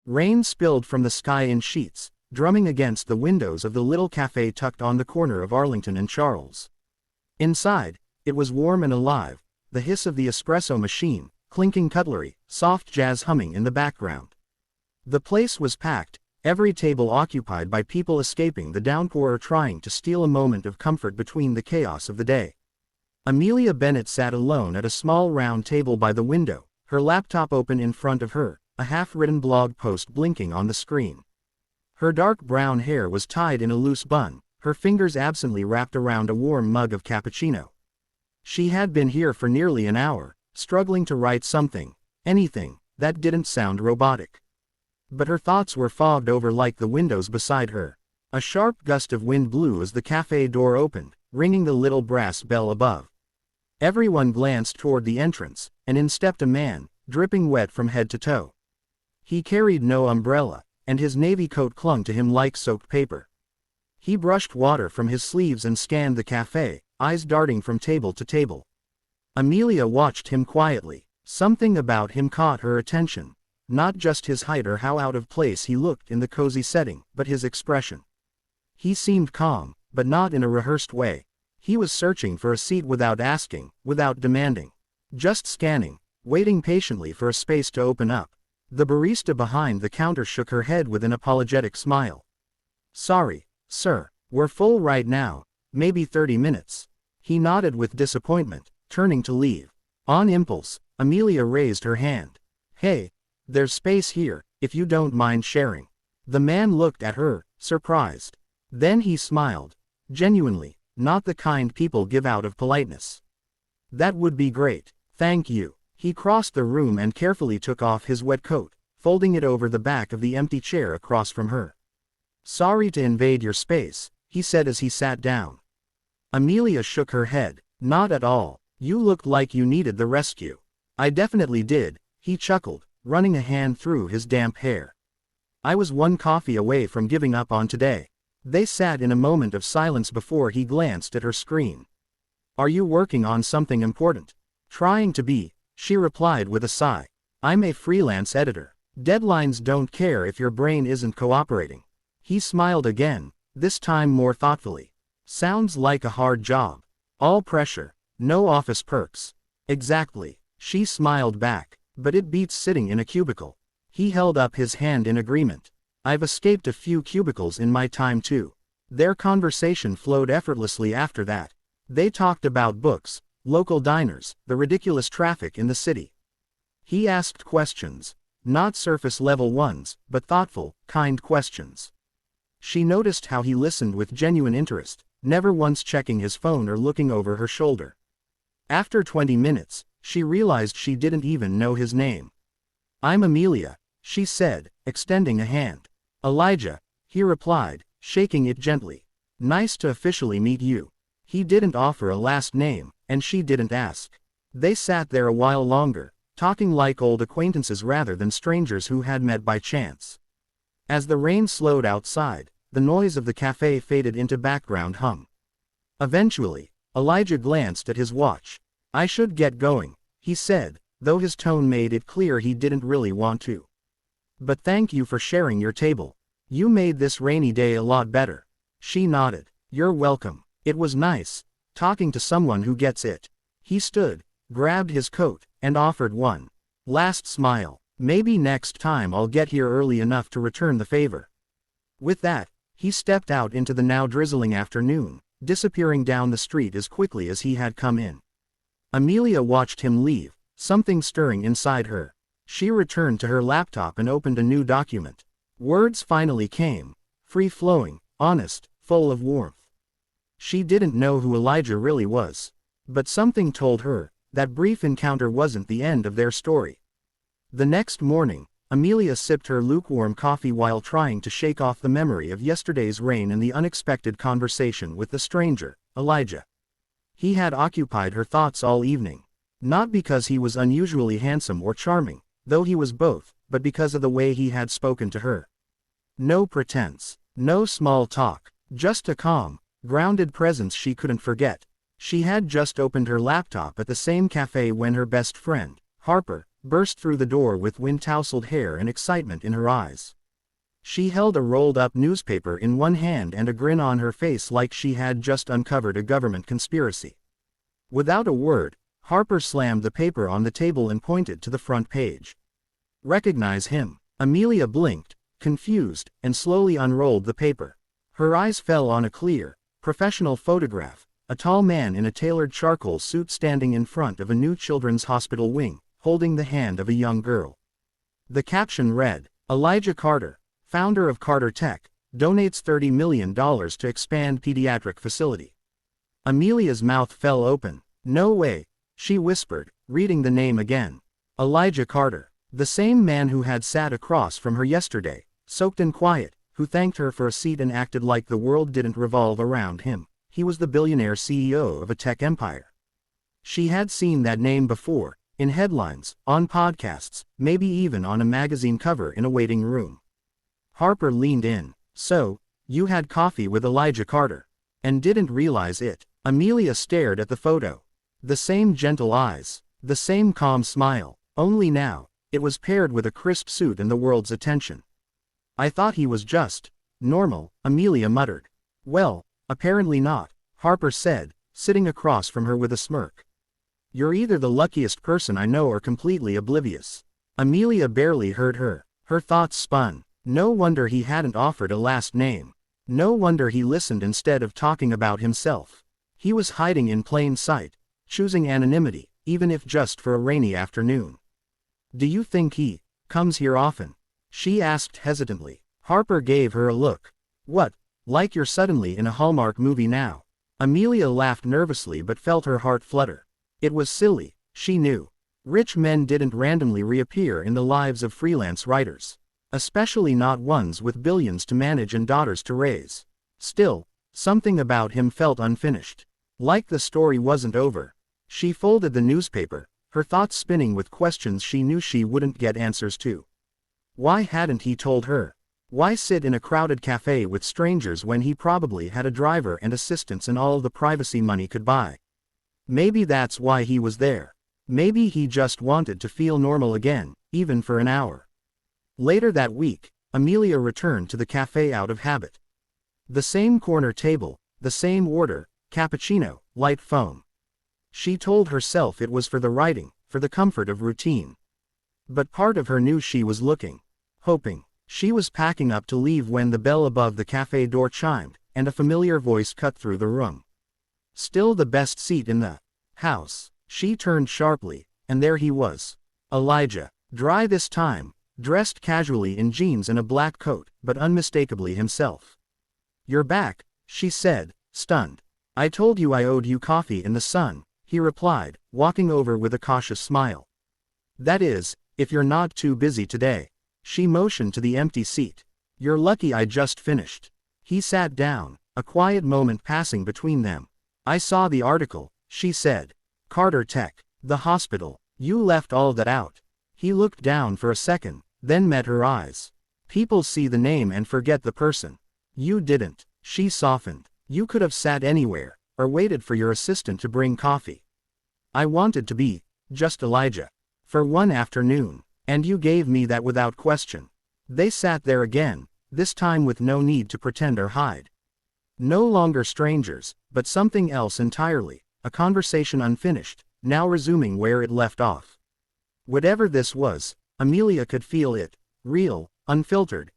Rain spilled from the sky in sheets, drumming against the windows of the little cafe tucked on the corner of Arlington and Charles. Inside, it was warm and alive, the hiss of the espresso machine, clinking cutlery, soft jazz humming in the background. The place was packed, every table occupied by people escaping the downpour or trying to steal a moment of comfort between the chaos of the day. Amelia Bennett sat alone at a small round table by the window, her laptop open in front of her, a half-written blog post blinking on the screen. Her dark brown hair was tied in a loose bun, her fingers absently wrapped around a warm mug of cappuccino. She had been here for nearly an hour, struggling to write something, anything, that didn't sound robotic. But her thoughts were fogged over like the windows beside her. A sharp gust of wind blew as the cafe door opened, ringing the little brass bell above. Everyone glanced toward the entrance, and in stepped a man, dripping wet from head to toe. He carried no umbrella, and his navy coat clung to him like soaked paper. He brushed water from his sleeves and scanned the cafe, eyes darting from table to table. Amelia watched him quietly. Something about him caught her attention. Not just his height or how out of place he looked in the cozy setting, but his expression. He seemed calm, but not in a rehearsed way. He was searching for a seat without asking, without demanding. Just scanning, waiting patiently for a space to open up. The barista behind the counter shook her head with an apologetic smile. "Sorry, sir, we're full right now, maybe 30 minutes. He nodded with disappointment, turning to leave. On impulse, Amelia raised her hand. "Hey, there's space here, if you don't mind sharing." The man looked at her, surprised. Then he smiled. Genuinely, not the kind people give out of politeness. "That would be great, thank you." He crossed the room and carefully took off his wet coat, folding it over the back of the empty chair across from her. "Sorry to invade your space," he said as he sat down. Amelia shook her head. "Not at all, you looked like you needed the rescue." "I definitely did," he chuckled, running a hand through his damp hair. "I was one coffee away from giving up on today." They sat in a moment of silence before he glanced at her screen. "Are you working on something important?" "Trying to be," she replied with a sigh. "I'm a freelance editor. Deadlines don't care if your brain isn't cooperating." He smiled again, this time more thoughtfully. "Sounds like a hard job. All pressure, no office perks." "Exactly," she smiled back, "but it beats sitting in a cubicle." He held up his hand in agreement. "I've escaped a few cubicles in my time too." Their conversation flowed effortlessly after that. They talked about books, local diners, the ridiculous traffic in the city. He asked questions, not surface-level ones, but thoughtful, kind questions. She noticed how he listened with genuine interest, never once checking his phone or looking over her shoulder. After 20 minutes, she realized she didn't even know his name. "I'm Amelia," she said, extending a hand. "Elijah," he replied, shaking it gently. "Nice to officially meet you." He didn't offer a last name, and she didn't ask. They sat there a while longer, talking like old acquaintances rather than strangers who had met by chance. As the rain slowed outside, the noise of the cafe faded into background hum. Eventually, Elijah glanced at his watch. "I should get going," he said, though his tone made it clear he didn't really want to. "But thank you for sharing your table. You made this rainy day a lot better." She nodded. "You're welcome. It was nice, talking to someone who gets it." He stood, grabbed his coat, and offered one last smile. "Maybe next time I'll get here early enough to return the favor." With that, he stepped out into the now drizzling afternoon, disappearing down the street as quickly as he had come in. Amelia watched him leave, something stirring inside her. She returned to her laptop and opened a new document. Words finally came, free-flowing, honest, full of warmth. She didn't know who Elijah really was. But something told her, that brief encounter wasn't the end of their story. The next morning, Amelia sipped her lukewarm coffee while trying to shake off the memory of yesterday's rain and the unexpected conversation with the stranger, Elijah. He had occupied her thoughts all evening. Not because he was unusually handsome or charming, though he was both, but because of the way he had spoken to her. No pretense, no small talk, just a calm, grounded presence she couldn't forget. She had just opened her laptop at the same cafe when her best friend, Harper, burst through the door with wind-tousled hair and excitement in her eyes. She held a rolled-up newspaper in one hand and a grin on her face like she had just uncovered a government conspiracy. Without a word, Harper slammed the paper on the table and pointed to the front page. "Recognize him?" Amelia blinked, confused, and slowly unrolled the paper. Her eyes fell on a clear, professional photograph, a tall man in a tailored charcoal suit standing in front of a new children's hospital wing, holding the hand of a young girl. The caption read, "Elijah Carter, founder of Carter Tech, donates $30 million to expand pediatric facility." Amelia's mouth fell open. "No way," she whispered, reading the name again. Elijah Carter. The same man who had sat across from her yesterday, soaked and quiet, who thanked her for a seat and acted like the world didn't revolve around him. He was the billionaire CEO of a tech empire. She had seen that name before, in headlines, on podcasts, maybe even on a magazine cover in a waiting room. Harper leaned in. "So, you had coffee with Elijah Carter, and didn't realize it?" Amelia stared at the photo. The same gentle eyes, the same calm smile, only now, it was paired with a crisp suit and the world's attention. "I thought he was just normal," Amelia muttered. "Well, apparently not," Harper said, sitting across from her with a smirk. "You're either the luckiest person I know or completely oblivious." Amelia barely heard her. Her thoughts spun. No wonder he hadn't offered a last name. No wonder he listened instead of talking about himself. He was hiding in plain sight, choosing anonymity, even if just for a rainy afternoon. "Do you think he comes here often?" she asked hesitantly. Harper gave her a look. "What, like you're suddenly in a Hallmark movie now?" Amelia laughed nervously but felt her heart flutter. It was silly, she knew. Rich men didn't randomly reappear in the lives of freelance writers. Especially not ones with billions to manage and daughters to raise. Still, something about him felt unfinished. Like the story wasn't over. She folded the newspaper, her thoughts spinning with questions she knew she wouldn't get answers to. Why hadn't he told her? Why sit in a crowded cafe with strangers when he probably had a driver and assistants and all the privacy money could buy? Maybe that's why he was there. Maybe he just wanted to feel normal again, even for an hour. Later that week, Amelia returned to the cafe out of habit. The same corner table, the same order, cappuccino, light foam. She told herself it was for the writing, for the comfort of routine. But part of her knew she was looking, hoping. She was packing up to leave when the bell above the cafe door chimed, and a familiar voice cut through the room. "Still the best seat in the house." She turned sharply, and there he was. Elijah, dry this time, dressed casually in jeans and a black coat, but unmistakably himself. "You're back," she said, stunned. "I told you I owed you coffee in the sun," he replied, walking over with a cautious smile. "That is, if you're not too busy today." She motioned to the empty seat. "You're lucky I just finished." He sat down, a quiet moment passing between them. "I saw the article," she said. "Carter Tech, the hospital, you left all that out." He looked down for a second, then met her eyes. "People see the name and forget the person. You didn't." She softened. "You could have sat anywhere, or waited for your assistant to bring coffee. I wanted to be just Elijah. For one afternoon. And you gave me that without question." They sat there again, this time with no need to pretend or hide. No longer strangers, but something else entirely, a conversation unfinished, now resuming where it left off. Whatever this was, Amelia could feel it, real, unfiltered,